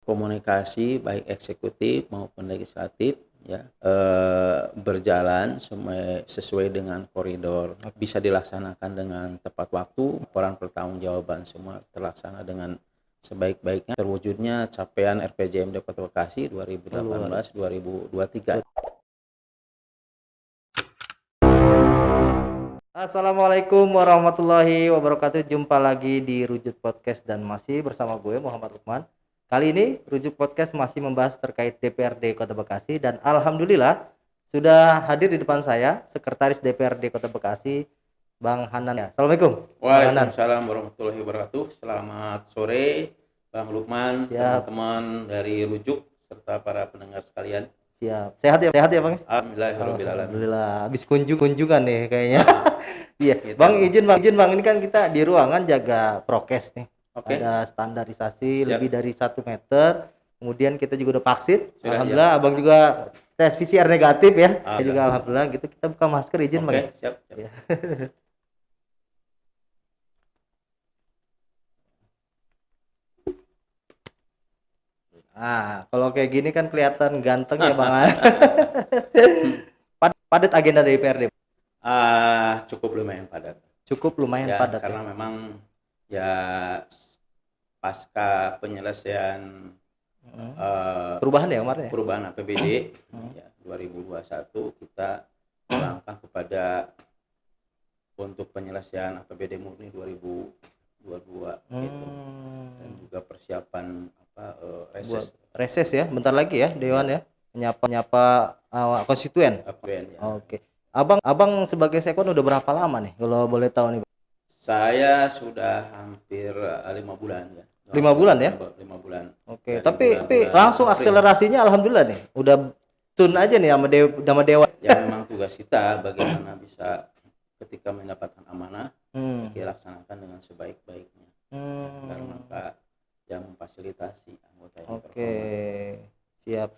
komunikasi baik eksekutif maupun legislatif ya, berjalan sesuai dengan koridor, bisa dilaksanakan dengan tepat waktu, laporan pertanggungjawaban semua terlaksana dengan sebaik-baiknya, terwujudnya capaian RPJMD Kota Bekasi 2018-2023. Assalamualaikum warahmatullahi wabarakatuh. Jumpa lagi di Rujut Podcast dan masih bersama gue Muhammad Lukman. Kali ini Rujut Podcast masih membahas terkait DPRD Kota Bekasi dan alhamdulillah sudah hadir di depan saya Sekretaris DPRD Kota Bekasi, Bang Hanan. Assalamualaikum. Bang Hanan. Waalaikumsalam warahmatullahi wabarakatuh. Selamat sore Bang Lukman, Siap. teman-teman dari Rujuk serta para pendengar sekalian. Siap. Sehat ya Bang? Alhamdulillahirobbilalamin. Alhamdulillah. Habis kunjungan nih kayaknya. Iya, Gitu. Bang, izin Bang, ini kan kita di ruangan jaga prokes nih. Oke. Ada standarisasi. Siap. Lebih dari 1 meter. Kemudian kita juga udah vaksin. Sudah, Alhamdulillah, ya. Abang juga tes PCR negatif ya. Saya juga Alhamdulillah. alhamdulillah gitu. Kita buka masker, izin Bang. Oke, siap. Ya. Nah, kalau kayak gini kan kelihatan ganteng ya Bang. Padat agenda DPRD. Cukup lumayan padat. Cukup lumayan Ya, padat karena ya. memang ya pasca penyelesaian Perubahan ya kemarin ya. perubahan APBD ya 2021, kita melangkah kepada untuk penyelesaian APBD murni 2022 gitu. Dan juga persiapan reses Buat reses ya, bentar lagi ya Dewan ya, menyapa konstituen. APBN ya. Oke. Abang sebagai sekwan udah berapa lama nih kalau boleh tahu nih? Saya sudah hampir 5 bulan ya. 5 bulan ya? 5 bulan. Oke, Dari tapi bulan langsung April. akselerasinya alhamdulillah nih. Udah tune aja nih sama Dewan. Ya memang tugas kita bagaimana bisa ketika mendapatkan amanah kita laksanakan dengan sebaik-baiknya. Karena Pak yang memfasilitasi anggota yang Oke, siap.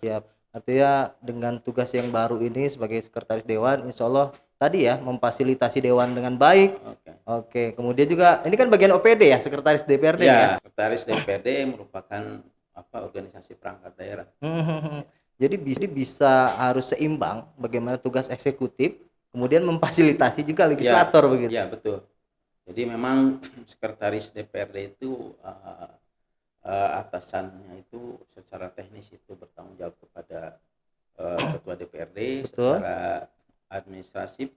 Artinya dengan tugas yang baru ini sebagai sekretaris Dewan, insya Allah tadi ya memfasilitasi Dewan dengan baik. Oke, kemudian juga ini kan bagian OPD ya, sekretaris DPRD ya. Sekretaris DPRD merupakan organisasi perangkat daerah. Jadi bisa harus seimbang bagaimana tugas eksekutif, kemudian memfasilitasi juga legislator begitu. Ya betul. Jadi memang sekretaris DPRD itu atasannya itu secara teknis itu bertanggung jawab kepada ketua DPRD. Betul. Secara administratif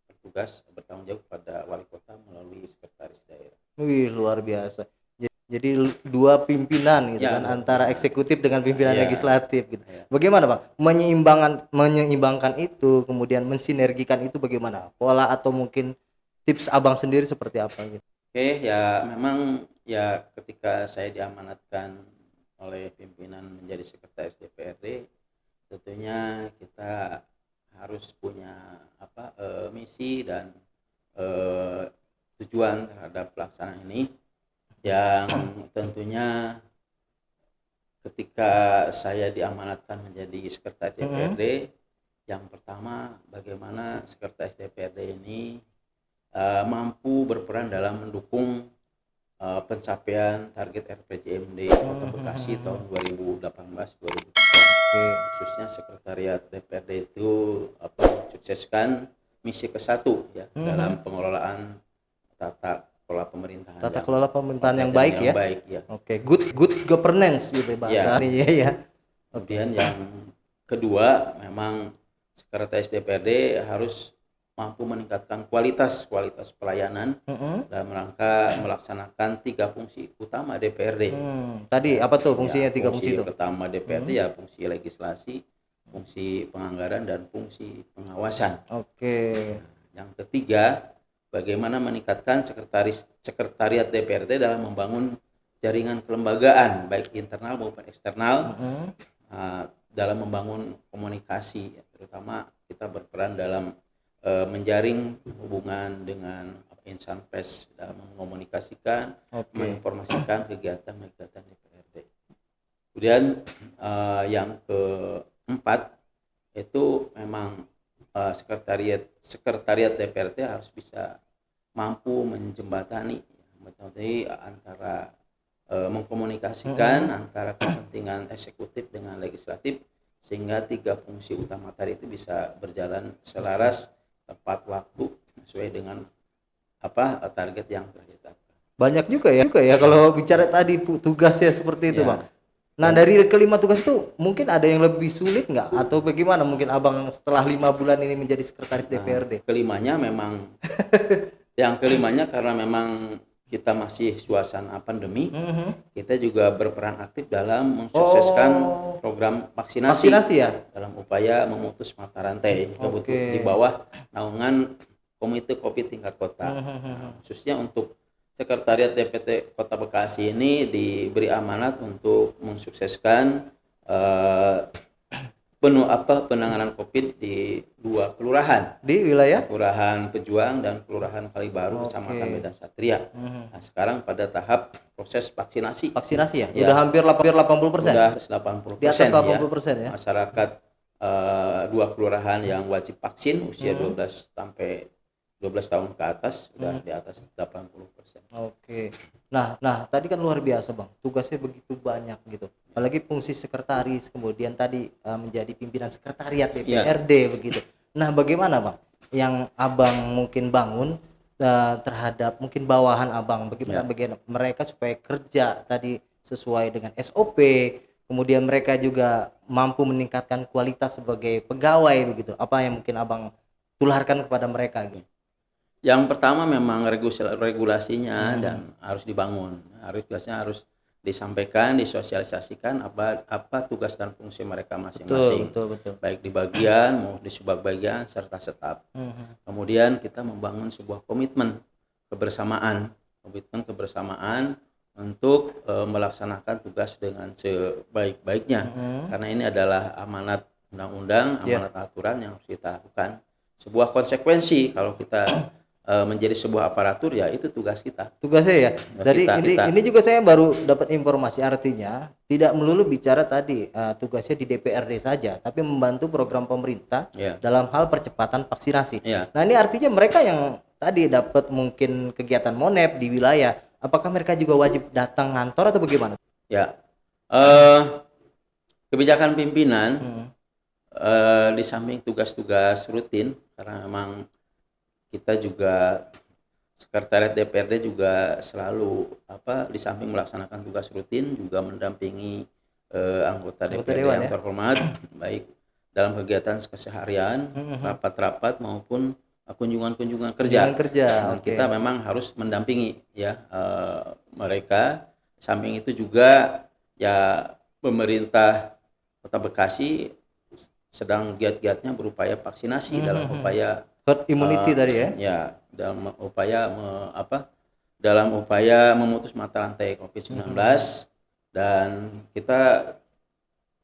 bertugas bertanggung jawab kepada wali kota melalui sekretaris daerah. Wih, luar biasa. Jadi dua pimpinan gitu Ya, kan, antara eksekutif dengan pimpinan Ya. legislatif gitu. Ya. Bagaimana Bang menyeimbangkan itu, kemudian mensinergikan itu bagaimana? Pola atau mungkin tips Abang sendiri seperti apa gitu? Oke, ya memang ya ketika saya diamanatkan oleh pimpinan menjadi sekretaris DPRD, tentunya kita harus punya misi dan tujuan terhadap pelaksanaan ini, yang tentunya ketika saya diamanatkan menjadi sekretaris DPRD, yang pertama bagaimana sekretaris DPRD ini mampu berperan dalam mendukung pencapaian target RPJMD Kota Bekasi tahun 2018-2023. Khususnya sekretariat DPRD itu mensukseskan misi ke-1 ya dalam pengelolaan tata kelola pemerintahan yang baik ya. Oke, good governance gitu bahasa ini ya. Kemudian yang kedua, memang sekretaris DPRD harus mampu meningkatkan kualitas pelayanan dalam rangka melaksanakan 3 fungsi utama DPRD. Tadi apa tuh fungsinya 3 fungsi itu? Pertama DPRD ya fungsi legislasi, fungsi penganggaran, dan fungsi pengawasan. Oke. Yang ketiga, bagaimana meningkatkan sekretariat DPRD dalam membangun jaringan kelembagaan baik internal maupun eksternal, dalam membangun komunikasi, terutama kita berperan dalam menjaring hubungan dengan insan pers dalam mengkomunikasikan, menginformasikan kegiatan DPRD. Kemudian yang keempat itu memang sekretariat DPRD harus bisa mampu menjembatani antara mengkomunikasikan antara kepentingan eksekutif dengan legislatif sehingga tiga fungsi utama tadi itu bisa berjalan selaras, tepat waktu, sesuai dengan target yang telah ditetapkan. Banyak juga ya kalau bicara tadi tugasnya seperti itu, Ya. Bang. Nah, dari kelima tugas itu mungkin ada yang lebih sulit nggak atau bagaimana mungkin Abang setelah 5 bulan ini menjadi sekretaris DPRD? Kelimanya memang yang kelimanya karena memang kita masih suasana pandemi, kita juga berperan aktif dalam mensukseskan program vaksinasi, Vaksinasi ya? dalam upaya memutus mata rantai kebetulan di bawah naungan Komite Covid tingkat kota. Nah, khususnya untuk Sekretariat DPT Kota Bekasi ini diberi amanat untuk mensukseskan penanganan Covid di 2 kelurahan. Di wilayah? Kelurahan Pejuang dan Kelurahan Kalibaru, Kecamatan Medan Satria. Nah, sekarang pada tahap proses vaksinasi. Vaksinasi ya? Ya. Udah hampir 80%? Sudah 80%. Di atas 80% ya? Masyarakat 2 kelurahan yang wajib vaksin usia 12 sampai 12 tahun ke atas sudah di atas 80%. Oke. Nah, tadi kan luar biasa, Bang. Tugasnya begitu banyak gitu. Apalagi fungsi sekretaris, kemudian tadi menjadi pimpinan sekretariat DPRD begitu. Nah, bagaimana, Bang? Yang Abang mungkin bangun terhadap mungkin bawahan Abang, bagaimana mereka supaya kerja tadi sesuai dengan SOP, kemudian mereka juga mampu meningkatkan kualitas sebagai pegawai begitu. Apa yang mungkin Abang tularkan kepada mereka gitu? Yang pertama memang regulasinya dan harus dibangun. Regulasinya harus disampaikan, disosialisasikan apa tugas dan fungsi mereka masing-masing. Betul. Baik di bagian maupun di subbagian serta staf. Kemudian kita membangun sebuah komitmen kebersamaan untuk melaksanakan tugas dengan sebaik-baiknya. Karena ini adalah amanat undang-undang, amanat aturan yang harus kita lakukan. Sebuah konsekuensi kalau kita menjadi sebuah aparatur, ya itu tugas kita. Tugasnya ya. Dari kita. ini juga saya baru dapat informasi, artinya tidak melulu bicara tadi tugasnya di DPRD saja, tapi membantu program pemerintah dalam hal percepatan vaksinasi. Nah, ini artinya mereka yang tadi dapat mungkin kegiatan Monep di wilayah, apakah mereka juga wajib datang kantor atau bagaimana? Ya. Kebijakan pimpinan di samping tugas-tugas rutin, karena memang kita juga sekretariat DPRD juga selalu di samping melaksanakan tugas rutin juga mendampingi anggota DPRD yang terhormat baik dalam kegiatan keseharian, rapat-rapat maupun kunjungan-kunjungan kerja. Dan kita memang harus mendampingi mereka. Samping itu juga ya pemerintah Kota Bekasi sedang giat-giatnya berupaya vaksinasi dalam upaya herd immunity tadi ya. Ya, dalam upaya memutus mata rantai COVID-19 dan kita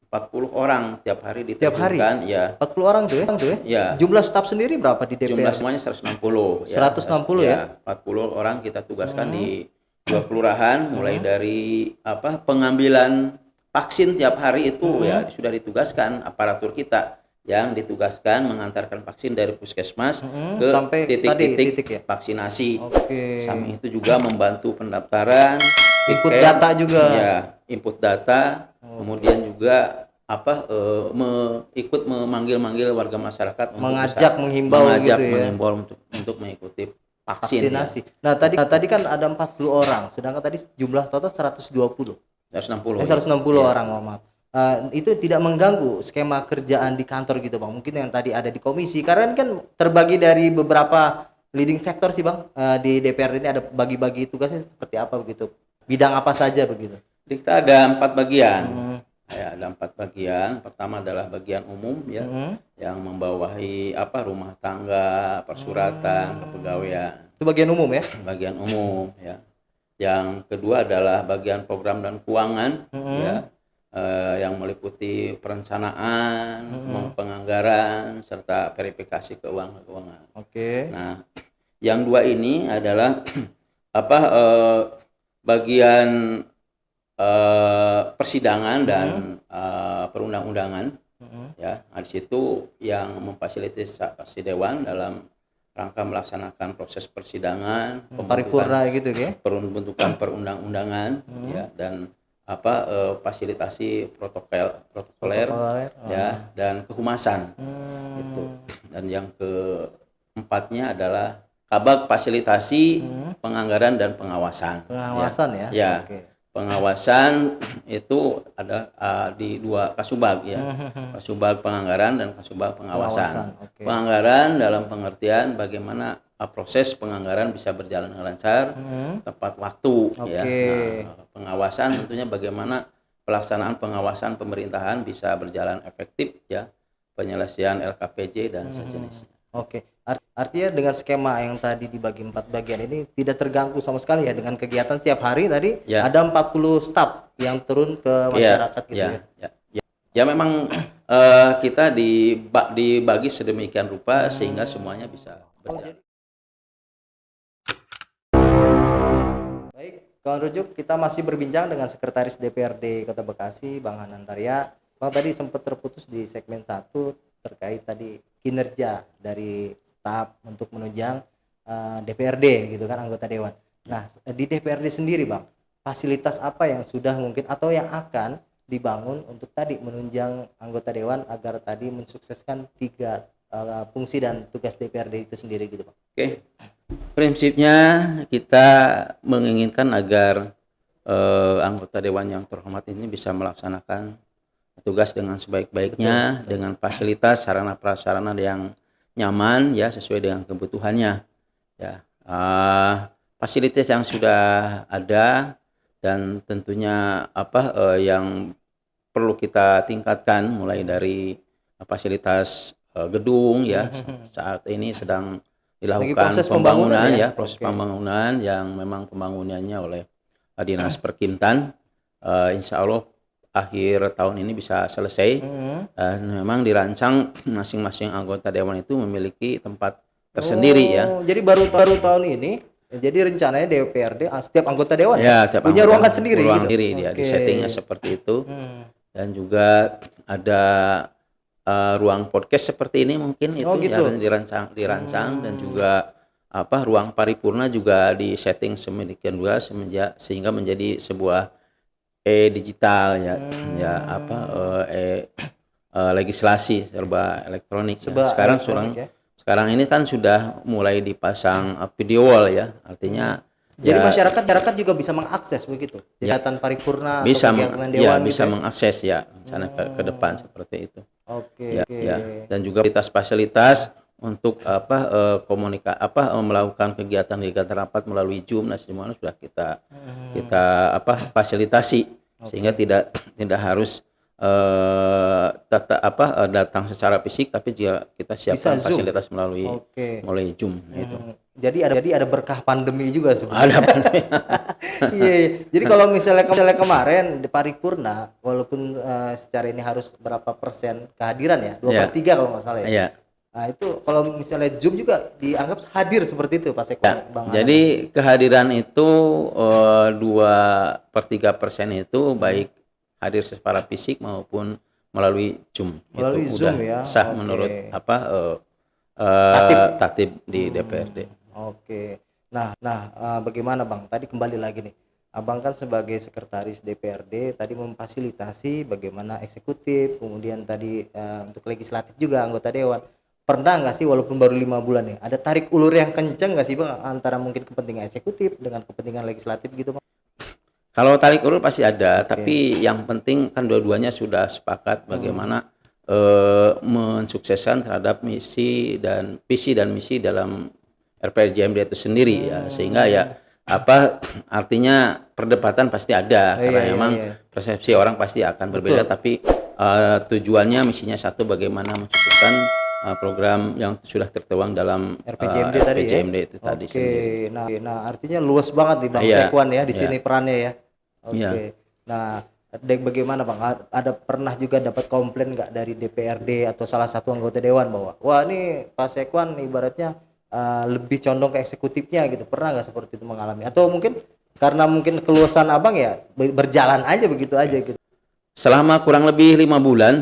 40 orang tiap hari diterjunkan. Ya. 40 orang tuh ya? Ya. Jumlah staf sendiri berapa di DPR? Jumlah semuanya 160. 160 ya? 40 orang kita tugaskan di 2 kelurahan, mulai dari pengambilan vaksin tiap hari itu ya sudah ditugaskan aparatur kita yang ditugaskan mengantarkan vaksin dari puskesmas ke sampai titik-titik vaksinasi. Samping itu juga membantu pendaftaran, input data juga. Ya, input data. Kemudian juga ikut memanggil warga masyarakat, menghimbau untuk mengikuti vaksinasi. Ya. Nah, tadi kan ada 40 orang, sedangkan tadi jumlah total 160 orang, maaf. Itu tidak mengganggu skema kerjaan di kantor gitu, Bang. Mungkin yang tadi ada di komisi, karena kan terbagi dari beberapa leading sektor sih, Bang. Di DPR ini ada bagi-bagi tugasnya seperti apa begitu? Bidang apa saja begitu? Kita ada 4 bagian. Ya, ada 4 bagian. Pertama adalah bagian umum ya, yang membawahi rumah tangga, persuratan, kepegawaian. Itu bagian umum ya? Bagian umum ya. Yang kedua adalah bagian program dan keuangan ya. Yang meliputi perencanaan, penganggaran serta verifikasi keuangan. Nah, yang 2 ini adalah bagian persidangan dan perundang-undangan. Ya, di situ yang memfasilitasi dewan dalam rangka melaksanakan proses persidangan, Paripurna gitu ya. pembentukan perundang-undangan ya, dan fasilitasi protokoler ya, dan kehumasan gitu. Dan yang keempatnya adalah kabag fasilitasi penganggaran dan pengawasan. Pengawasan ya. Ya. Oke. Pengawasan itu ada di dua kasubag ya. Kasubag penganggaran dan kasubag pengawasan. Oke. Penganggaran dalam pengertian bagaimana proses penganggaran bisa berjalan dengan lancar, tepat waktu ya. Nah, pengawasan tentunya bagaimana pelaksanaan pengawasan pemerintahan bisa berjalan efektif ya. Penyelesaian LKPJ dan sejenisnya. Oke. Artinya dengan skema yang tadi dibagi 4 bagian ini tidak terganggu sama sekali ya dengan kegiatan tiap hari tadi ada 40 staf yang turun ke masyarakat gitu ya. Ya memang kita dibagi sedemikian rupa sehingga semuanya bisa berjalan. Baik, kawan rujuk, kita masih berbincang dengan Sekretaris DPRD Kota Bekasi, Bang Hanantaria. Bang tadi sempat terputus di segmen 1 terkait tadi kinerja dari staf untuk menunjang DPRD gitu kan, anggota dewan. Nah, di DPRD sendiri Bang, fasilitas apa yang sudah mungkin atau yang akan dibangun untuk tadi menunjang anggota dewan agar tadi mensukseskan 3 fungsi dan tugas DPRD itu sendiri gitu Bang? Oke. Prinsipnya kita menginginkan agar anggota dewan yang terhormat ini bisa melaksanakan tugas dengan sebaik-baiknya, dengan fasilitas sarana prasarana yang nyaman ya, sesuai dengan kebutuhannya ya. Fasilitas yang sudah ada dan tentunya yang perlu kita tingkatkan mulai dari fasilitas gedung ya, saat ini sedang dilakukan proses pembangunan pembangunan ya, proses pembangunan yang memang pembangunannya oleh Dinas Perkintan. Insya Allah akhir tahun ini bisa selesai. Dan memang dirancang masing-masing anggota dewan itu memiliki tempat tersendiri ya. Jadi baru tahun ini. Jadi rencananya DPRD setiap anggota dewan ya punya ruangan sendiri ruang gitu. Sendiri dia di settingnya seperti itu. Dan juga ada ruang podcast seperti ini mungkin itu gitu. dirancang dan juga ruang paripurna juga di setting sedemikian juga sehingga menjadi sebuah digital ya, legislasi serba elektronik. Sekarang ini kan sudah mulai dipasang video wall ya, artinya. Jadi masyarakat juga bisa mengakses begitu kegiatan paripurna bisa atau kegiatan dewan bisa mengakses ya sana ke depan seperti itu. Oke. Dan juga fasilitas untuk melakukan kegiatan rapat melalui Zoom dan semuanya sudah kita fasilitasi sehingga tidak harus datang secara fisik, tapi juga kita siapkan fasilitas melalui Zoom itu. Jadi ada berkah pandemi juga sebenarnya. Ada pandemi. Iya. Jadi kalau misalnya kemarin di paripurna walaupun secara ini harus berapa persen kehadiran ya? 2/3 kalau nggak salah ya. Iya. Nah itu kalau misalnya Zoom juga dianggap hadir seperti itu Pak Sekwan, Bang. Jadi kehadiran itu 2/3% itu baik hadir secara fisik maupun melalui Zoom. Melalui itu Zoom udah ya. sah menurut tatib di DPRD. Oke. Nah, bagaimana Bang? Tadi kembali lagi nih. Abang kan sebagai sekretaris DPRD tadi memfasilitasi bagaimana eksekutif, kemudian tadi untuk legislatif juga anggota dewan. Pernah nggak sih walaupun baru 5 bulan nih, ada tarik ulur yang kenceng nggak sih Bang antara mungkin kepentingan eksekutif dengan kepentingan legislatif gitu Bang? Kalau tarik ulur pasti ada, tapi yang penting kan dua-duanya sudah sepakat bagaimana mensukseskan terhadap visi dan misi dalam RPJMD itu sendiri ya, sehingga artinya perdebatan pasti ada karena memang persepsi orang pasti akan berbeda. Tapi tujuannya misinya satu, bagaimana mensukseskan program yang sudah tertuang dalam RPJMD itu tadi sendiri. Nah artinya luas banget nih Bang Sekwan ya di sini perannya ya. Oke. Nah, bagaimana Bang? Ada pernah juga dapat komplain nggak dari DPRD atau salah satu anggota dewan bahwa wah ini Pak Sekwan ibaratnya lebih condong ke eksekutifnya gitu? Pernah nggak seperti itu mengalami? Atau mungkin karena mungkin keluasan Abang ya berjalan aja begitu aja gitu? Selama kurang lebih 5 bulan,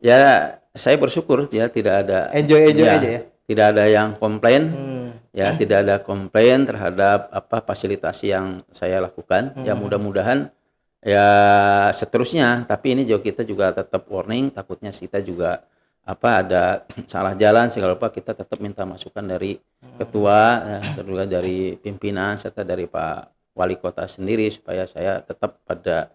ya saya bersyukur ya tidak ada. Enjoy aja ya. tidak ada yang komplain. Hmm. Ya, tidak ada komplain terhadap fasilitasi yang saya lakukan. Ya, mudah-mudahan ya seterusnya. Tapi ini juga kita juga tetap warning, takutnya kita juga ada salah jalan segala apa, kita tetap minta masukan dari ketua, ya, juga dari pimpinan serta dari Pak Wali Kota sendiri supaya saya tetap pada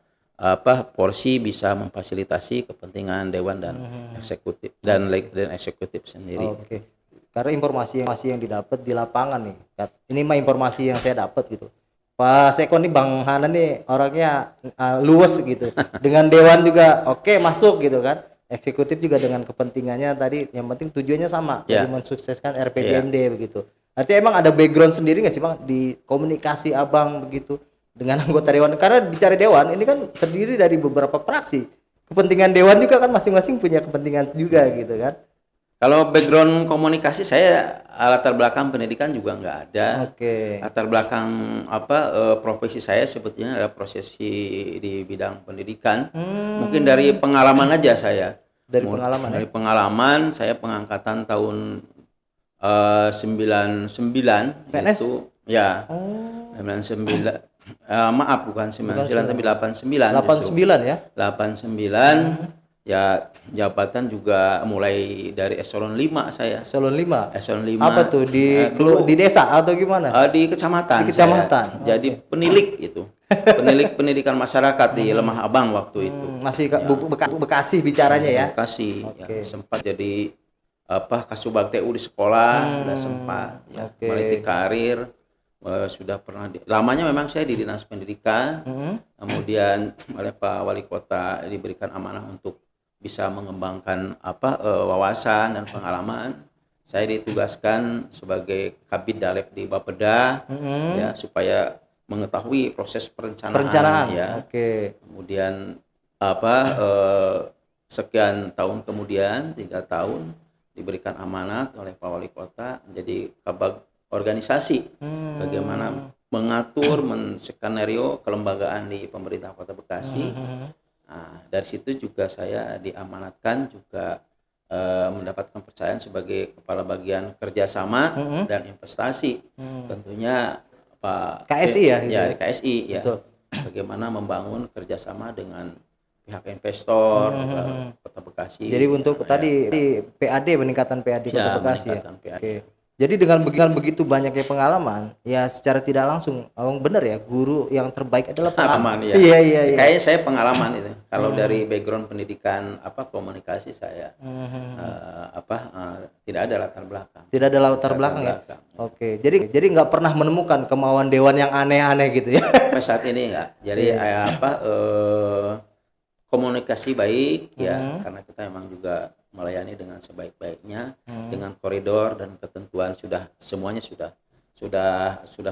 porsi bisa memfasilitasi kepentingan dewan dan eksekutif dan eksekutif sendiri. Oke. Karena informasi yang didapat di lapangan nih. Ini mah informasi yang saya dapat gitu. Pak Seko nih, Bang Hanan nih orangnya luwes gitu. Dengan dewan juga oke, masuk gitu kan. Eksekutif juga dengan kepentingannya tadi, yang penting tujuannya sama, Ya. dari mensukseskan RPJMD begitu. Artinya emang ada background sendiri nggak sih Bang di komunikasi Abang begitu dengan anggota dewan? Karena bicara dewan ini kan terdiri dari beberapa fraksi. Kepentingan dewan juga kan masing-masing punya kepentingan juga gitu kan. Kalau background komunikasi saya latar belakang pendidikan juga nggak ada. Oke. Latar belakang profesi saya sebetulnya adalah profesi di bidang pendidikan. Mungkin dari pengalaman aja saya. Dari pengalaman Dari pengalaman saya pengangkatan tahun 99 PNS? itu ya. Oh. 99 maaf bukan 99 tapi 89 justru. 89 ya. 89 ya, jabatan juga mulai dari eselon 5 saya. Eselon 5. Eselon 5. Apa tuh dulu di desa atau gimana? di kecamatan. Di kecamatan. Saya. Jadi penilik itu. Penilik pendidikan masyarakat di Lemah Abang waktu itu. Masih Bekasi bicaranya ya. Bekasi. Ya, sempat jadi Kasubag TU di sekolah, udah sempat ya. Meniti karir. Sudah pernah lamanya memang saya di Dinas Pendidikan. Kemudian oleh Pak Wali Kota diberikan amanah untuk bisa mengembangkan wawasan dan pengalaman. Saya ditugaskan sebagai Kabid Dalep di Bapeda ya, supaya mengetahui proses perencanaan ya. Kemudian sekian tahun kemudian 3 tahun diberikan amanat oleh Pak Wali Kota menjadi Kabag organisasi, bagaimana mengatur, menskenario kelembagaan di pemerintah Kota Bekasi. Nah, dari situ juga saya diamanatkan juga mendapatkan kepercayaan sebagai kepala bagian kerjasama dan investasi. Tentunya Pak KSI ya? Ya, di KSI ya. Betul. Bagaimana membangun kerjasama dengan pihak investor Kota Bekasi. Jadi untuk tadi di PAD, peningkatan PAD Kota Bekasi ya. Oke. Jadi dengan begitu banyaknya pengalaman, ya secara tidak langsung, abang bener ya, guru yang terbaik adalah pengalaman ya. Iya. Kayaknya saya pengalaman itu. Kalau dari background pendidikan komunikasi saya tidak ada latar belakang. Tidak ada latar belakang ya. Oke. Jadi nggak pernah menemukan kemauan dewan yang aneh-aneh gitu ya. Sampai saat ini enggak. Jadi komunikasi baik ya, karena kita memang juga melayani dengan sebaik-baiknya, dengan koridor dan ketentuan semuanya sudah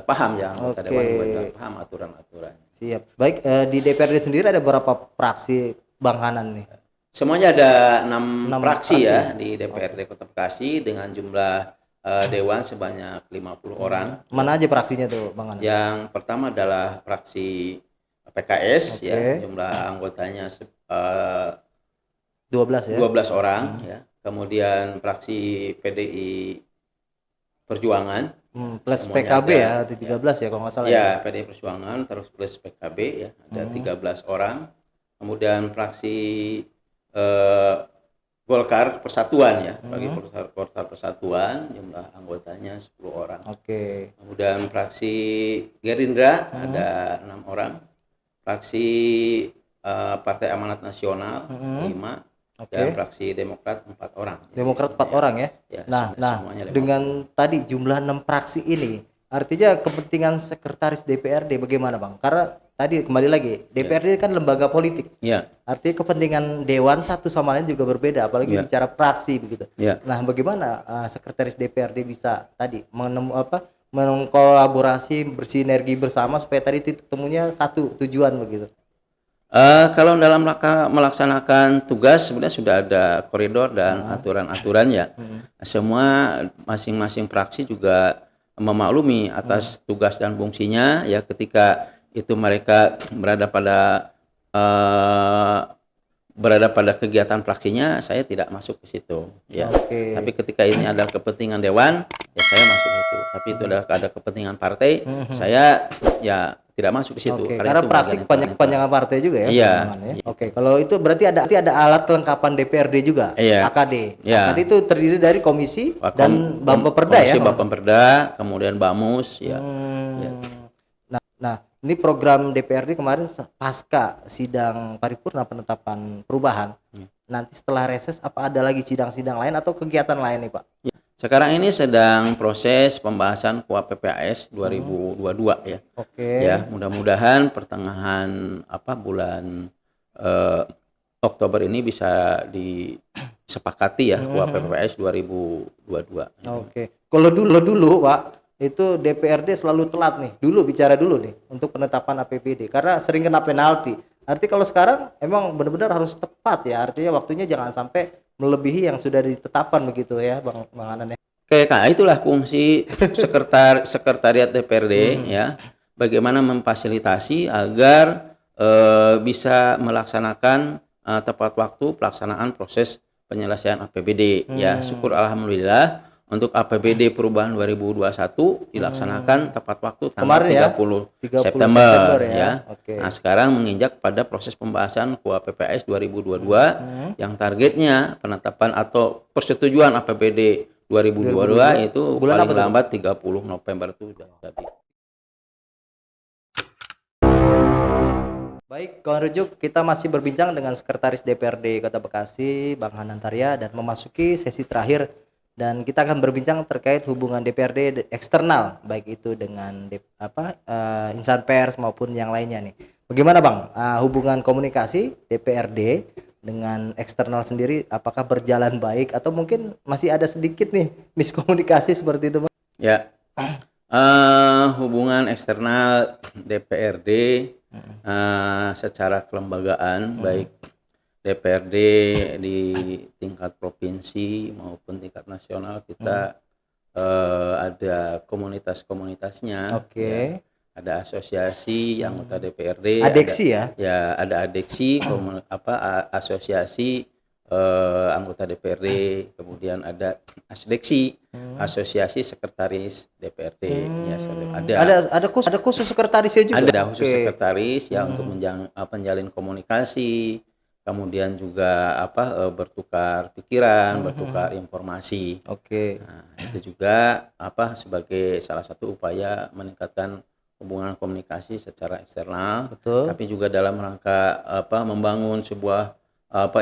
paham ya, anggota dewan sudah paham aturan-aturan. Siap. Baik, di DPRD sendiri ada berapa fraksi Bang Hanan nih? Semuanya ada 6 fraksi ya di DPRD Kota Bekasi dengan jumlah dewan sebanyak 50 orang. Mana aja fraksinya tuh Bang Hanan? Yang pertama adalah fraksi PKS ya, jumlah anggotanya 12 ya. 12 orang ya. Kemudian fraksi PDI Perjuangan plus PKB ya, 13 ya kalau nggak salah ya. PDI Perjuangan terus plus PKB ya, ada 13 orang. Kemudian fraksi Golkar Persatuan ya, bagi Golkar Persatuan jumlah anggotanya 10 orang. Kemudian fraksi Gerindra ada 6 orang. Fraksi Partai Amanat Nasional 5. Dan fraksi Demokrat 4 orang. Demokrat 4 orang ya. Nah, dengan tadi jumlah 6 fraksi ini, artinya kepentingan sekretaris DPRD bagaimana Bang? Karena tadi kembali lagi, DPRD kan lembaga politik. Artinya kepentingan dewan satu sama lain juga berbeda, apalagi bicara fraksi begitu. Nah, bagaimana sekretaris DPRD bisa tadi mengkolaborasi, bersinergi bersama supaya tadi titik temunya satu tujuan begitu? Kalau dalam melaksanakan tugas sebenarnya sudah ada koridor dan aturan-aturannya. Semua masing-masing fraksi juga memaklumi atas tugas dan fungsinya ya, ketika itu mereka berada pada berada pada kegiatan fraksinya, saya tidak masuk ke situ, ya. Oke. Tapi ketika ini adalah kepentingan dewan, ya saya masuk itu. Tapi itu adalah ada kepentingan partai, saya ya tidak masuk ke situ. Oke, Karena karena itu praksi bagian internal. kepanjangan partai juga ya. Iya. Perjuangan ya. Oke, kalau itu berarti ada alat kelengkapan DPRD juga, Iya. AKD. Iya. AKD itu terdiri dari komisi dan Bappeperda ya. Komisi Bappeperda, kemudian Bamus, ya. Ya. Nah, ini program DPRD kemarin pasca sidang paripurna penetapan perubahan. Nanti setelah reses apa ada lagi sidang-sidang lain atau kegiatan lain nih Pak? Sekarang ini sedang proses pembahasan KUA PPAS 2022 ya. Oke. Ya, mudah-mudahan pertengahan bulan Oktober ini bisa disepakati ya KUA PPAS 2022. Oke. Kalau dulu Pak, itu DPRD selalu telat nih. Bicara dulu nih untuk penetapan APBD karena sering kena penalti. Artinya kalau sekarang emang benar-benar harus tepat ya. Artinya waktunya jangan sampai melebihi yang sudah ditetapkan begitu ya, Bang Anan ya. Oke, itulah fungsi sekretariat DPRD ya. Bagaimana memfasilitasi agar bisa melaksanakan tepat waktu pelaksanaan proses penyelesaian APBD. Ya, syukur alhamdulillah untuk APBD perubahan 2021 dilaksanakan tepat waktu tanggal Kemarin ya, 30 September September ya. ya. Oke. Nah, sekarang menginjak pada proses pembahasan KUA PPAS 2022 yang targetnya penetapan atau persetujuan APBD 2022 itu Bulan paling apa tuh? lambat 30 November itu sudah jadi. Baik, kawan rujuk, kita masih berbincang dengan Sekretaris DPRD Kota Bekasi, Bang Hanan Tarya, dan memasuki sesi terakhir. Dan kita akan berbincang terkait hubungan DPRD eksternal, baik itu dengan insan pers maupun yang lainnya nih. Bagaimana Bang, hubungan komunikasi DPRD dengan eksternal sendiri, apakah berjalan baik atau mungkin masih ada sedikit nih miskomunikasi seperti itu Bang? Ya, hubungan eksternal DPRD secara kelembagaan baik DPRD di tingkat provinsi maupun tingkat nasional kita ada komunitas-komunitasnya. Oke. Ya. Ada asosiasi anggota DPRD. Adeksi ada adeksi asosiasi anggota DPRD, kemudian ada asdeksi, asosiasi sekretaris DPRD. Ya, Ada khusus sekretarisnya juga. Ada khusus sekretaris ya untuk menjalin komunikasi, kemudian juga bertukar pikiran, bertukar informasi. Oke. Nah, itu juga sebagai salah satu upaya meningkatkan hubungan komunikasi secara eksternal. Betul. Tapi juga dalam rangka membangun sebuah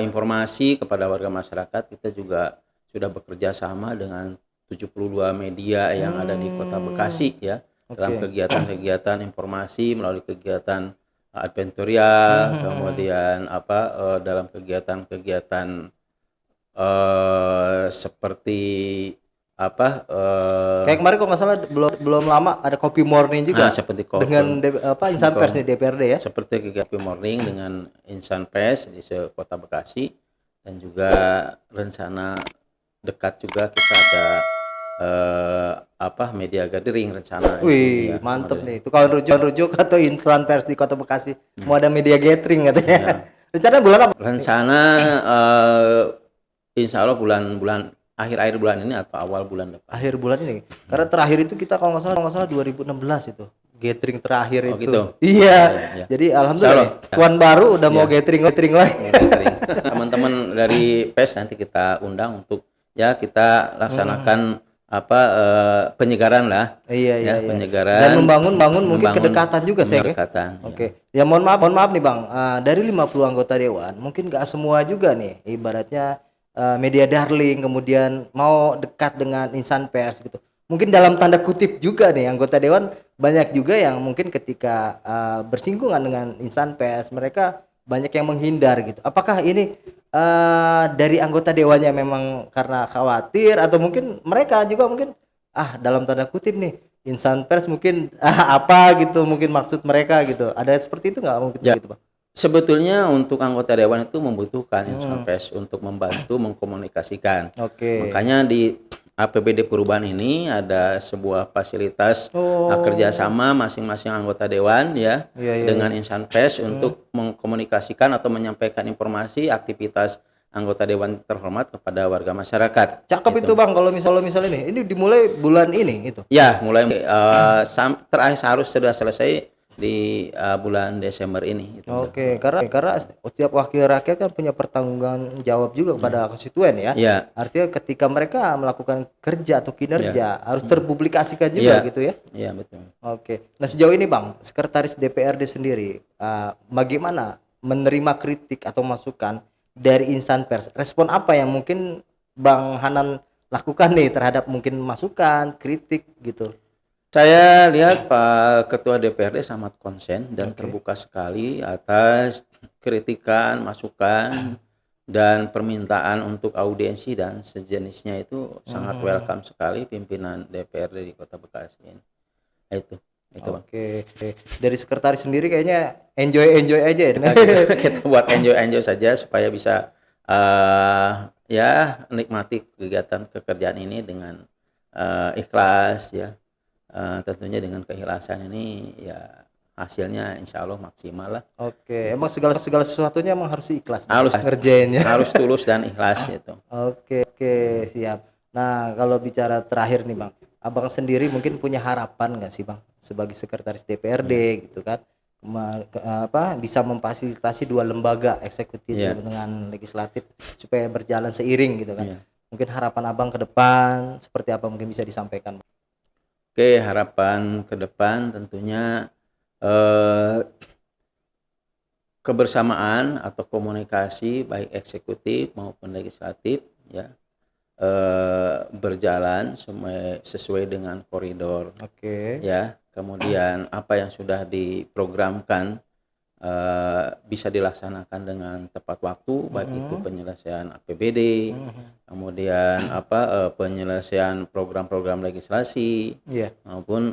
informasi kepada warga masyarakat, kita juga sudah bekerja sama dengan 72 media yang ada di Kota Bekasi ya. Dalam kegiatan-kegiatan informasi melalui kegiatan adventorial, kemudian dalam kegiatan-kegiatan seperti kayak kemarin kok nggak salah belum lama ada Kopi Morning juga seperti dengan insan pers di DPRD ya. Seperti Kopi Morning dengan insan pers di Kota Bekasi, dan juga rencana dekat juga kita ada media gathering rencana. Wih, ya, mantep nih. Itu kalau rujuk atau insan pers di Kota Bekasi mau ada media gathering katanya. Ya. Rencana bulan apa? Rencana insya Allah bulan akhir bulan ini atau awal bulan depan. Akhir bulan ini. Karena terakhir itu kita kalau nggak salah 2016 itu gathering terakhir itu. Gitu. Iya. Ya. Jadi alhamdulillah tuan baru udah mau gathering lagi. Teman-teman dari PES nanti kita undang untuk ya kita laksanakan penyegaran lah. Iya. Penyegaran dan membangun mungkin kedekatan juga kedekatan. Oke. Ya mohon maaf nih Bang. Dari 50 anggota dewan mungkin nggak semua juga nih ibaratnya media darling kemudian mau dekat dengan insan pers gitu. Mungkin dalam tanda kutip juga nih anggota dewan banyak juga yang mungkin ketika bersinggungan dengan insan pers mereka banyak yang menghindar gitu. Apakah ini dari anggota dewannya memang karena khawatir atau mungkin mereka juga mungkin dalam tanda kutip nih insan pers mungkin apa gitu mungkin maksud mereka gitu. Ada seperti itu nggak mungkin gitu Pak? Sebetulnya untuk anggota dewan itu membutuhkan insan pers untuk membantu mengkomunikasikan. Oke. Makanya di APBD perubahan ini ada sebuah fasilitas kerjasama masing-masing anggota dewan ya Iya, iya, dengan insan pers untuk mengkomunikasikan atau menyampaikan informasi aktivitas anggota dewan terhormat kepada warga masyarakat. Cakep itu Bang, kalau misalnya ini dimulai bulan ini itu. Ya, mulai terakhir sudah selesai di bulan Desember ini. Oke, karena setiap wakil rakyat kan punya pertanggungan jawab juga kepada konstituen ya. Ya, Artinya ketika mereka melakukan kerja atau kinerja harus terpublikasikan juga Iya. gitu ya. iya betul. Oke. Nah, sejauh ini Bang, Sekretaris DPRD sendiri bagaimana menerima kritik atau masukan dari insan pers? Respon apa yang mungkin Bang Hanan lakukan nih terhadap mungkin masukan, kritik gitu? Saya lihat Pak Ketua DPRD sangat konsen dan terbuka sekali atas kritikan, masukan, dan permintaan untuk audiensi dan sejenisnya itu sangat welcome sekali pimpinan DPRD di Kota Bekasi. Nah, itu Bang. Oke. Dari sekretaris sendiri kayaknya enjoy aja ya. Nah, kita buat enjoy saja supaya bisa ya nikmati kegiatan pekerjaan ini dengan ikhlas ya. Tentunya dengan keikhlasan ini ya hasilnya insya Allah maksimal lah. Oke, emang segala sesuatunya emang harus ikhlas Harus ngerjainnya. harus tulus dan ikhlas gitu. Oke, siap. Nah, kalau bicara terakhir nih Bang, Abang sendiri mungkin punya harapan nggak sih Bang sebagai sekretaris DPRD gitu kan, bisa memfasilitasi dua lembaga eksekutif dengan legislatif supaya berjalan seiring gitu kan. Iya. Mungkin harapan Abang ke depan seperti apa mungkin bisa disampaikan? Oke, harapan ke depan tentunya kebersamaan atau komunikasi baik eksekutif maupun legislatif ya berjalan sesuai dengan koridor Oke. ya. Kemudian apa yang sudah diprogramkan bisa dilaksanakan dengan tepat waktu, baik itu penyelesaian APBD, kemudian penyelesaian program-program legislasi, Iya. maupun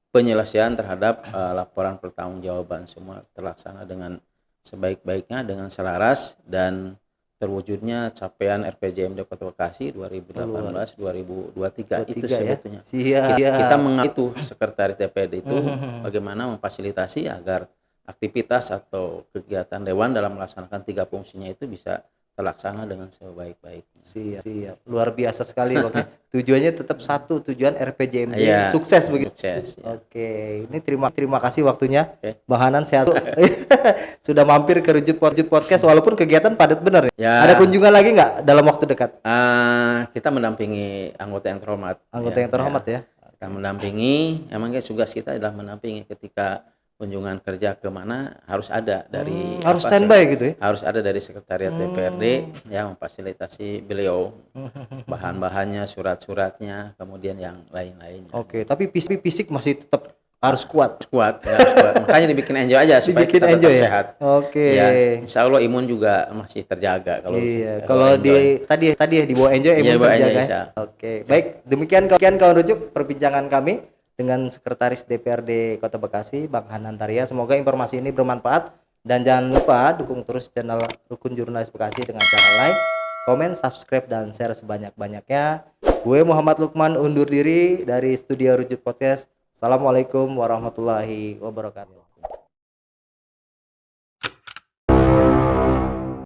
penyelesaian terhadap laporan pertanggungjawaban, semua terlaksana dengan sebaik-baiknya, dengan selaras dan terwujudnya capaian RPJMD Kota Bekasi 2018-2023 itu sebetulnya. Siap. Kita mengenal itu sekretaris DPRD itu bagaimana memfasilitasi agar aktivitas atau kegiatan dewan dalam melaksanakan 3 fungsinya itu bisa terlaksana dengan sebaik-baiknya. Siap. Luar biasa sekali Bang. Tujuannya tetap satu, tujuan RPJMD Iya, sukses begitu. Sukses. Ya. Oke, ini terima kasih waktunya. Oke. Bang Hanan sehat. Sudah mampir ke Rujut Podcast walaupun kegiatan padat bener. Ya. Ada kunjungan lagi nggak dalam waktu dekat? Kita mendampingi anggota yang terhormat. Anggota yang terhormat ya. Kita mendampingi, emangnya tugas kita adalah mendampingi ketika kunjungan kerja kemana harus ada dari harus standby gitu ya. Harus ada dari sekretariat DPRD yang memfasilitasi beliau bahan-bahannya, surat-suratnya, kemudian yang lain-lainnya. Oke, tapi fisik masih tetap harus kuat. Kuat. Makanya dibikin enjoy aja supaya Dibikin kita enjoy tetap ya? sehat. Oke. Ya, insya Allah imun juga masih terjaga kalau Iya, kalau kalau enjoy. tadi ya dibawa enjoy Iya, imun dibawa terjaga. enjoy, Ya? bisa. Oke, baik. Demikian kawan Rujuk perbincangan kami dengan Sekretaris DPRD Kota Bekasi, Bang Hanan Taria. Semoga informasi ini bermanfaat dan jangan lupa dukung terus channel Rukun Jurnalis Bekasi dengan cara like, komen, subscribe dan share sebanyak-banyaknya. Gue Muhammad Lukman undur diri dari studio Rujuk Podcast. Assalamualaikum warahmatullahi wabarakatuh.